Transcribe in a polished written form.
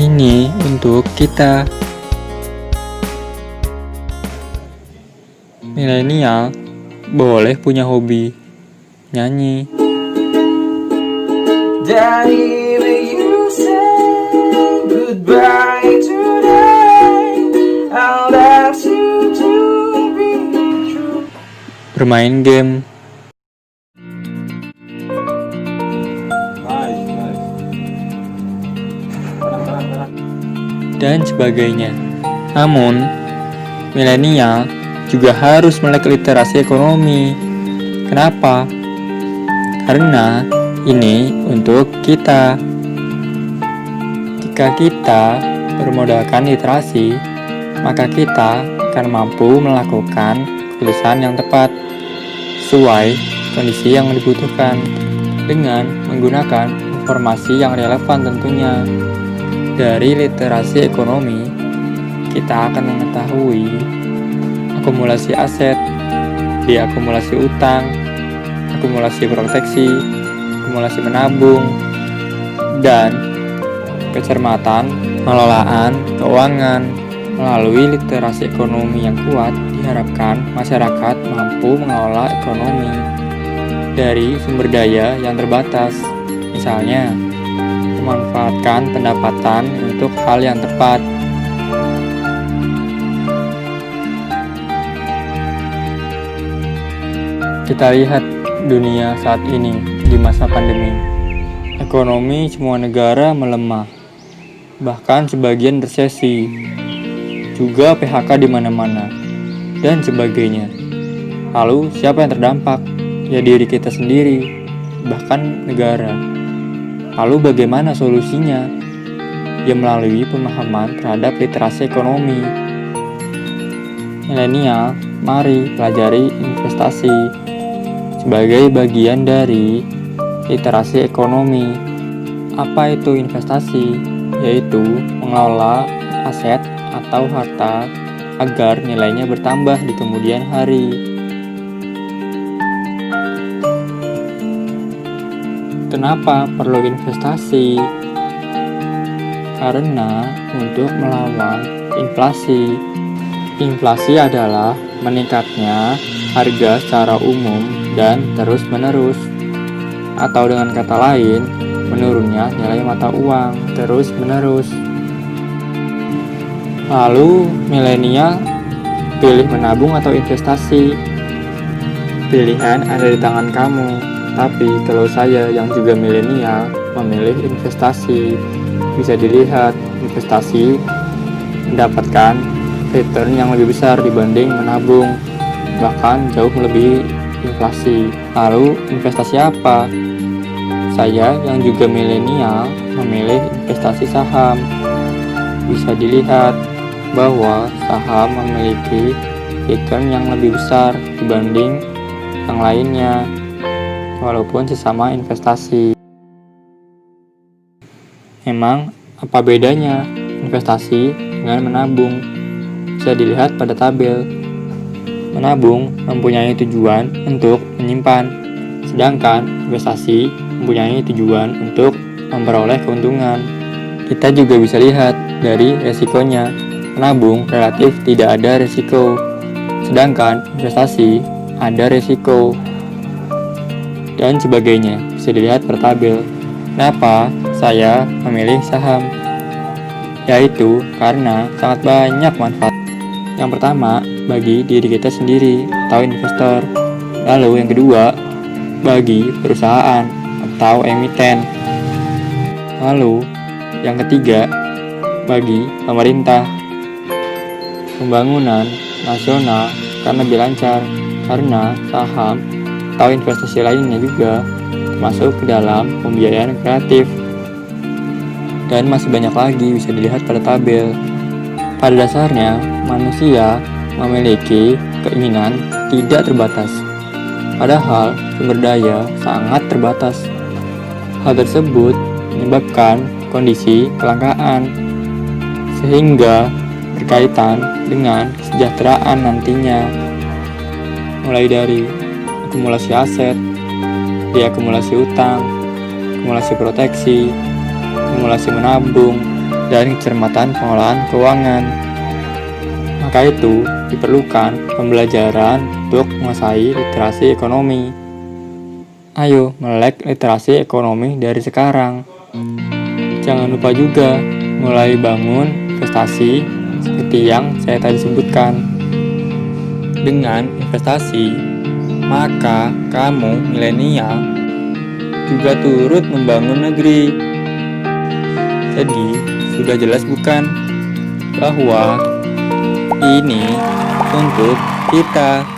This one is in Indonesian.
Ini untuk kita. Milenial boleh punya hobi nyanyi. Daddy, will you say goodbye today? I'll ask you to be true. Bermain game. Dan sebagainya. Namun, milenial juga harus melek literasi ekonomi. Kenapa? Karena ini untuk kita. Jika kita bermodalkan literasi, maka kita akan mampu melakukan keputusan yang tepat sesuai kondisi yang dibutuhkan dengan menggunakan informasi yang relevan tentunya. Dari literasi ekonomi, kita akan mengetahui akumulasi aset, diakumulasi utang, akumulasi proteksi, akumulasi menabung, dan kecermatan pengelolaan keuangan. Melalui literasi ekonomi yang kuat, diharapkan masyarakat mampu mengelola ekonomi dari sumber daya yang terbatas, misalnya memanfaatkan pendapatan untuk hal yang tepat. Kita lihat dunia saat ini di masa pandemi. Ekonomi semua negara melemah, bahkan sebagian resesi, juga PHK di mana-mana, dan sebagainya. Lalu siapa yang terdampak? Ya diri kita sendiri, bahkan negara. Lalu bagaimana solusinya? Ya melalui pemahaman terhadap literasi ekonomi. Milenial, mari pelajari investasi sebagai bagian dari literasi ekonomi. Apa itu investasi? Yaitu mengelola aset atau harta agar nilainya bertambah di kemudian hari. Kenapa perlu investasi? Karena untuk melawan inflasi. Inflasi adalah meningkatnya harga secara umum dan terus-menerus. Atau dengan kata lain, menurunnya nilai mata uang terus-menerus. Lalu, milenial pilih menabung atau investasi? Pilihan ada di tangan kamu. Tapi kalau saya yang juga milenial memilih investasi, bisa dilihat investasi mendapatkan return yang lebih besar dibanding menabung, bahkan jauh melebihi inflasi. Lalu investasi apa? Saya yang juga milenial memilih investasi saham. Bisa dilihat bahwa saham memiliki return yang lebih besar dibanding yang lainnya, walaupun sesama investasi. Memang apa bedanya investasi dengan menabung? Bisa dilihat pada tabel. Menabung mempunyai tujuan untuk menyimpan, sedangkan investasi mempunyai tujuan untuk memperoleh keuntungan. Kita juga bisa lihat dari resikonya. Menabung relatif tidak ada resiko, sedangkan investasi ada resiko, dan sebagainya. Bisa dilihat per tabel. Kenapa saya memilih saham? Yaitu karena sangat banyak manfaat. Yang pertama, bagi diri kita sendiri atau investor. Lalu yang kedua, bagi perusahaan atau emiten. Lalu yang ketiga, bagi pemerintah. Pembangunan nasional akan lebih lancar karena saham atau investasi lainnya juga masuk ke dalam pembiayaan kreatif. Dan masih banyak lagi, bisa dilihat pada tabel. Pada dasarnya, manusia memiliki keinginan tidak terbatas, padahal sumber daya sangat terbatas. Hal tersebut menyebabkan kondisi kelangkaan, sehingga berkaitan dengan kesejahteraan nantinya, mulai dari akumulasi aset, diakumulasi utang, akumulasi proteksi, akumulasi menabung, dan kecermatan pengelolaan keuangan. Maka itu, diperlukan pembelajaran untuk menguasai literasi ekonomi. Ayo melek literasi ekonomi dari sekarang. Jangan lupa juga mulai bangun investasi seperti yang saya tadi sebutkan. Dengan investasi, maka kamu milenial juga turut membangun negeri. Jadi, sudah jelas bukan bahwa ini untuk kita.